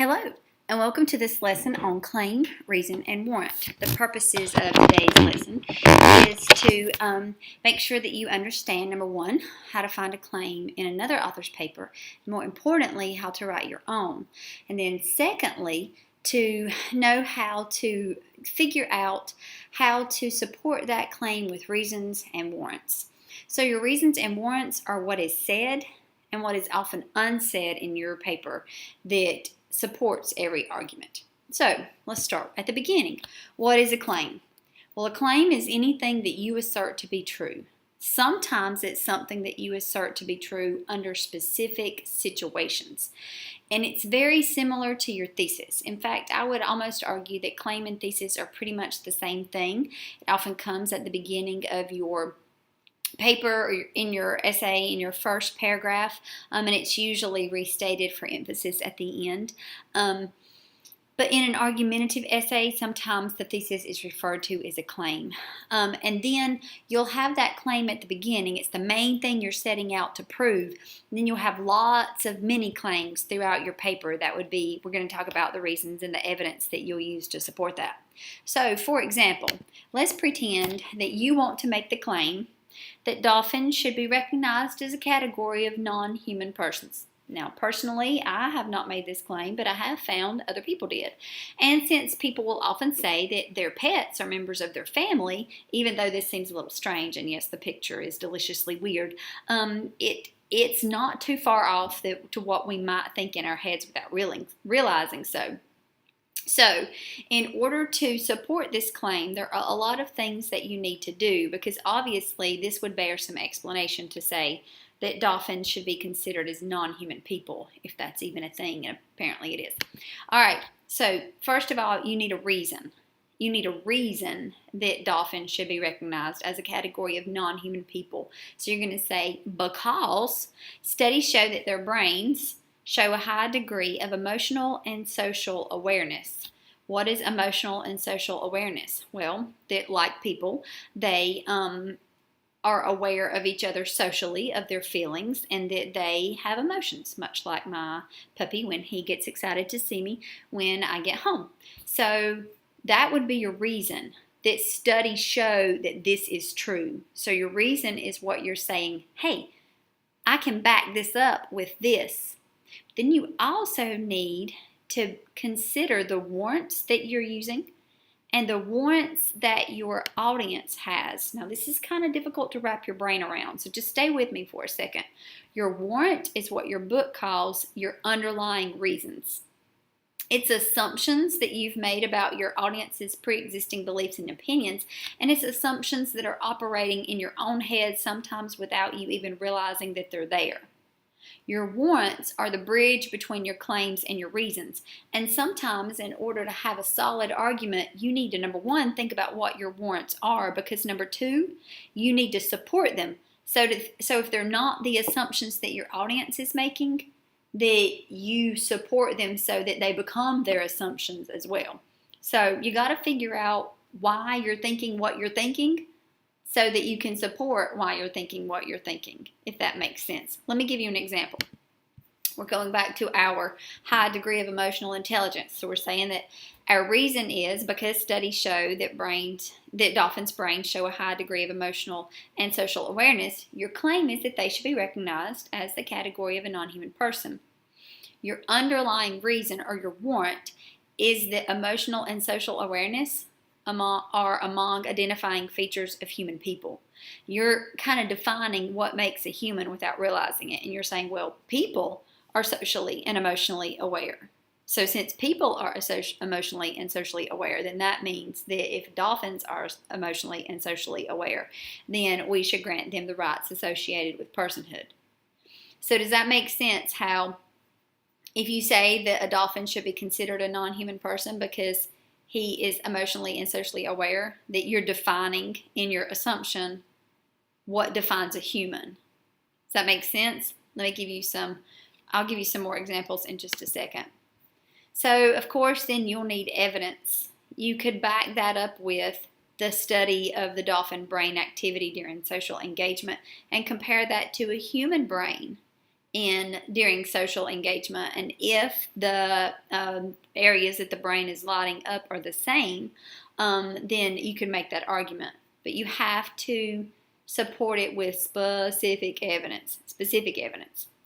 Hello, and welcome to this lesson on claim, reason, and warrant. The purposes of today's lesson is to make sure that you understand, number one, how to find a claim in another author's paper, and more importantly, how to write your own. And then secondly, to know how to figure out how to support that claim with reasons and warrants. So your reasons and warrants are what is said and what is often unsaid in your paper that supports every argument. So let's start at the beginning. What is a claim? Well, a claim is anything that you assert to be true. Sometimes it's something that you assert to be true under specific situations. And it's very similar to your thesis. In fact, I would almost argue that claim and thesis are pretty much the same thing. It often comes at the beginning of your paper or in your essay in your first paragraph, and it's usually restated for emphasis at the end. But in an argumentative essay, sometimes the thesis is referred to as a claim. And then you'll have that claim at the beginning. It's the main thing you're setting out to prove. And then you'll have lots of mini claims throughout your paper. That would be, we're going to talk about the reasons and the evidence that you'll use to support that. So, for example, let's pretend that you want to make the claim that dolphins should be recognized as a category of non-human persons. Now, personally, I have not made this claim, but I have found other people did. And since people will often say that their pets are members of their family, even though this seems a little strange, and yes, the picture is deliciously weird, it's not too far off to what we might think in our heads without realizing so. So, in order to support this claim, there are a lot of things that you need to do, because obviously this would bear some explanation to say that dolphins should be considered as non-human people, if that's even a thing, and apparently it is. All right, so first of all, you need a reason. You need a reason that dolphins should be recognized as a category of non-human people. So you're going to say, because studies show that their brains show a high degree of emotional and social awareness. What is emotional and social awareness? Well, that like people, they are aware of each other socially, of their feelings, and that they have emotions, much like my puppy when he gets excited to see me when I get home. So that would be your reason, that studies show that this is true. So your reason is what you're saying, hey, I can back this up with this. Then you also need to consider the warrants that you're using and the warrants that your audience has. Now, this is kind of difficult to wrap your brain around, so just stay with me for a second. Your warrant is what your book calls your underlying reasons. It's assumptions that you've made about your audience's pre-existing beliefs and opinions, and it's assumptions that are operating in your own head, sometimes without you even realizing that they're there. Your warrants are the bridge between your claims and your reasons. And sometimes, in order to have a solid argument, you need to, number one, think about what your warrants are, because number two, you need to support them. So if they're not the assumptions that your audience is making, that you support them so that they become their assumptions as well. So you got to figure out why you're thinking what you're thinking, so that you can support why you're thinking what you're thinking, if that makes sense. Let me give you an example. We're going back to our high degree of emotional intelligence. So we're saying that our reason is because studies show that dolphins' brains show a high degree of emotional and social awareness. Your claim is that they should be recognized as the category of a non-human person. Your underlying reason, or your warrant, is that emotional and social awareness are among identifying features of human people. You're kind of defining what makes a human without realizing it. And you're saying, well, people are socially and emotionally aware. So since people are emotionally and socially aware, then that means that if dolphins are emotionally and socially aware, then we should grant them the rights associated with personhood. So does that make sense, how if you say that a dolphin should be considered a non-human person because he is emotionally and socially aware, that you're defining in your assumption what defines a human? Does that make sense? I'll give you some more examples in just a second. So, of course, then you'll need evidence. You could back that up with the study of the dolphin brain activity during social engagement and compare that to a human brain during social engagement, and if the areas that the brain is lighting up are the same, then you can make that argument. But you have to support it with specific evidence.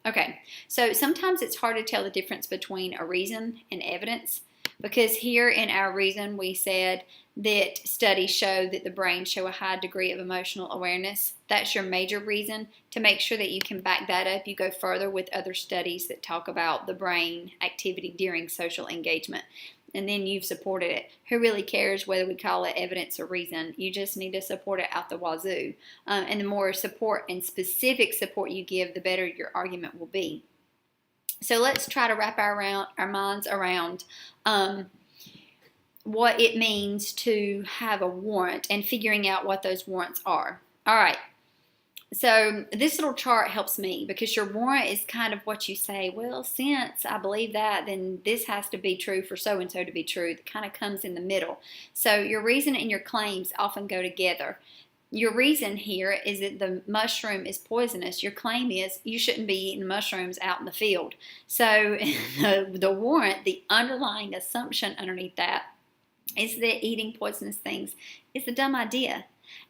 Okay, so sometimes it's hard to tell the difference between a reason and evidence, because here in our reason we said that studies show that the brain show a high degree of emotional awareness. That's your major reason. To make sure that you can back that up, you go further with other studies that talk about the brain activity during social engagement, and then you've supported it. Who really cares whether we call it evidence or reason? You just need to support it out the wazoo. And the more support and specific support you give, the better your argument will be. So let's try to wrap our minds around what it means to have a warrant and figuring out what those warrants are. All right. So this little chart helps me, because your warrant is kind of what you say, well, since I believe that, then this has to be true for so-and-so to be true. It kind of comes in the middle. So your reason and your claims often go together. Your reason here is that the mushroom is poisonous. Your claim is you shouldn't be eating mushrooms out in the field. So the warrant, the underlying assumption underneath that, is that eating poisonous things is a dumb idea.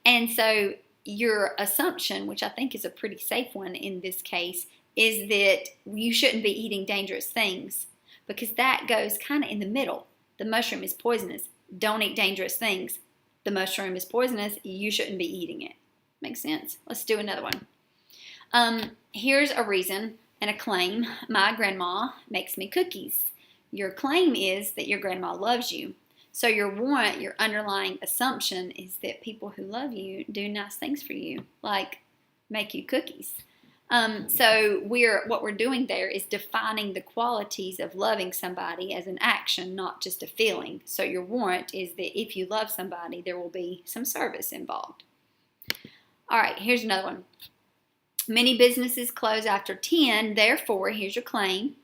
And so your assumption, which I think is a pretty safe one in this case, is that you shouldn't be eating dangerous things, because that goes kind of in the middle. The mushroom is poisonous. Don't eat dangerous things. The mushroom is poisonous. You shouldn't be eating it. Makes sense? Let's do another one. Here's a reason and a claim. My grandma makes me cookies. Your claim is that your grandma loves you. So your warrant, your underlying assumption, is that people who love you do nice things for you, like make you cookies. So what we're doing there is defining the qualities of loving somebody as an action, not just a feeling. So your warrant is that if you love somebody, there will be some service involved. All right, here's another one. Many businesses close after 10, therefore, here's your claim.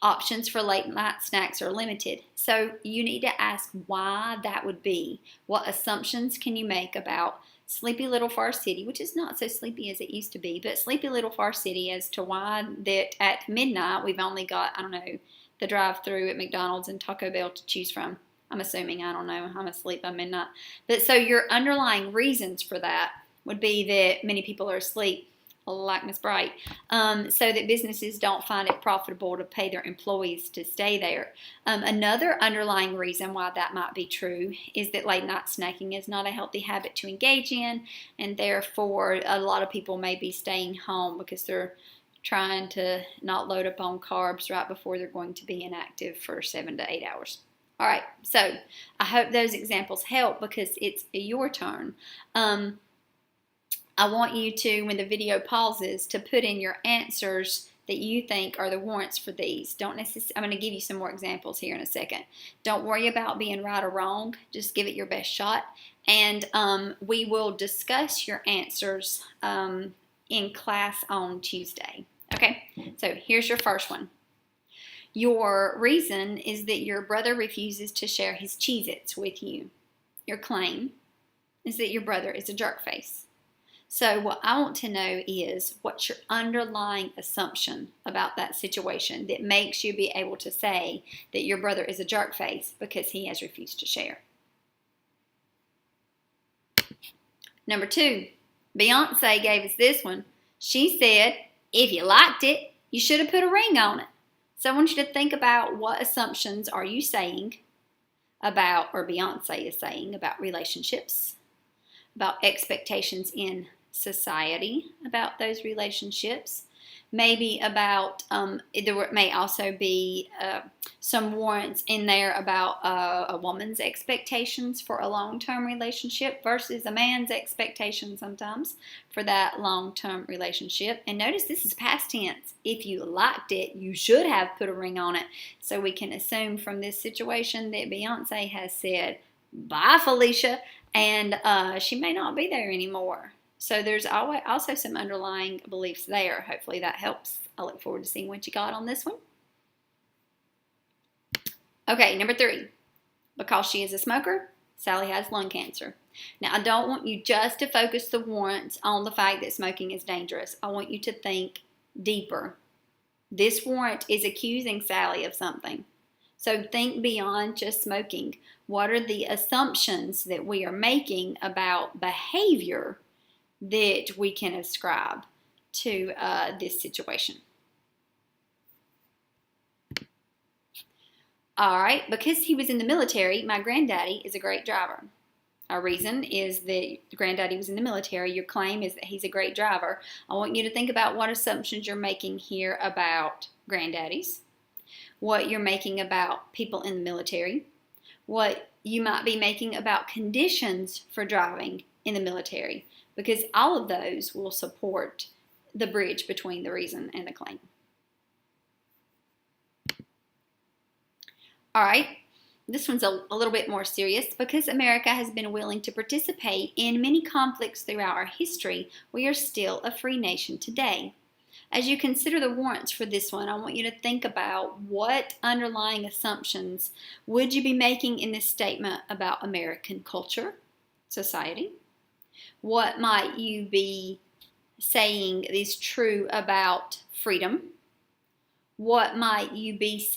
Options for late night snacks are limited. So you need to ask why that would be. What assumptions can you make about Sleepy Little Far City, which is not so sleepy as it used to be, but Sleepy Little Far City, as to why that at midnight we've only got, I don't know, the drive-through at McDonald's and Taco Bell to choose from. I'm assuming, I don't know, I'm asleep by midnight. But so your underlying reasons for that would be that many people are asleep, like Miss Bright, so that businesses don't find it profitable to pay their employees to stay there. Another underlying reason why that might be true is that late night snacking is not a healthy habit to engage in, and therefore a lot of people may be staying home because they're trying to not load up on carbs right before they're going to be inactive for 7 to 8 hours. All right, so I hope those examples help, because it's your turn. I want you to, when the video pauses, to put in your answers that you think are the warrants for these. I'm going to give you some more examples here in a second. Don't worry about being right or wrong. Just give it your best shot. And we will discuss your answers in class on Tuesday. Okay, so here's your first one. Your reason is that your brother refuses to share his Cheez-Its with you. Your claim is that your brother is a jerk face. So what I want to know is, what's your underlying assumption about that situation that makes you be able to say that your brother is a jerk face because he has refused to share? Number 2, Beyonce gave us this one. She said, if you liked it, you should have put a ring on it. So I want you to think about, what assumptions are you saying about, or Beyonce is saying about, relationships, about expectations in society about those relationships, maybe about, there may also be some warrants in there about a woman's expectations for a long-term relationship versus a man's expectations sometimes for that long-term relationship. And notice this is past tense. If you liked it, you should have put a ring on it. So we can assume from this situation that Beyonce has said, bye Felicia, and she may not be there anymore. So there's also some underlying beliefs there. Hopefully that helps. I look forward to seeing what you got on this one. Okay, number 3. Because she is a smoker, Sally has lung cancer. Now, I don't want you just to focus the warrants on the fact that smoking is dangerous. I want you to think deeper. This warrant is accusing Sally of something. So think beyond just smoking. What are the assumptions that we are making about behavior that we can ascribe to this situation? All right, because he was in the military, my granddaddy is a great driver. Our reason is that granddaddy was in the military. Your claim is that he's a great driver. I want you to think about what assumptions you're making here about granddaddies, what you're making about people in the military, what you might be making about conditions for driving in the military, because all of those will support the bridge between the reason and the claim. All right, this one's a little bit more serious. Because America has been willing to participate in many conflicts throughout our history, we are still a free nation today. As you consider the warrants for this one, I want you to think about what underlying assumptions would you be making in this statement about American culture, society? What might you be saying is true about freedom? What might you be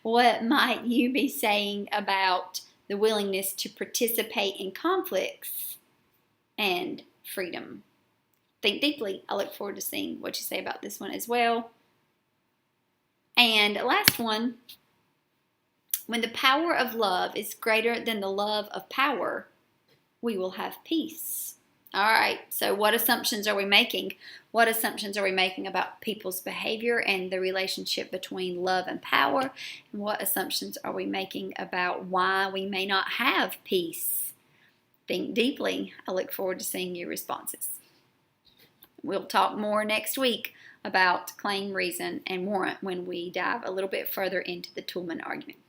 What might you be saying about the willingness to participate in conflicts and freedom? Think deeply. I look forward to seeing what you say about this one as well. And last one, when the power of love is greater than the love of power, we will have peace. All right, so what assumptions are we making? What assumptions are we making about people's behavior and the relationship between love and power? And what assumptions are we making about why we may not have peace? Think deeply. I look forward to seeing your responses. We'll talk more next week about claim, reason, and warrant when we dive a little bit further into the Toulmin argument.